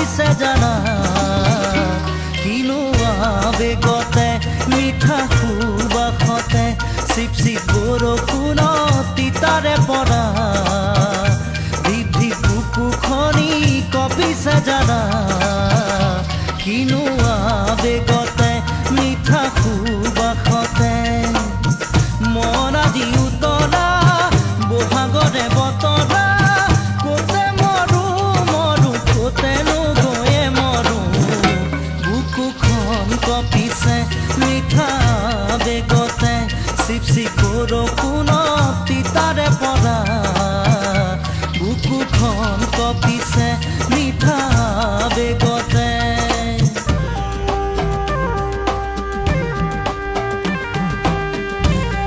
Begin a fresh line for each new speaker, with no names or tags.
কপিছে জানা কিনো আবেগতে মিঠা সুবাসতে চিপ চিপ বৰষুণত তিতাৰে পৰা ধিপ বুকুখনি কপিছে জানা কিনো আবেগতে মিঠা সুবাসতে মন আজি উতলা বহাগৰে বতৰা কোতে মৰো মৰো কোতেনো গৈয়ে মৰো বুকুখন কপিছে মিঠা আবেগতে চিপ চিপ বৰষুণ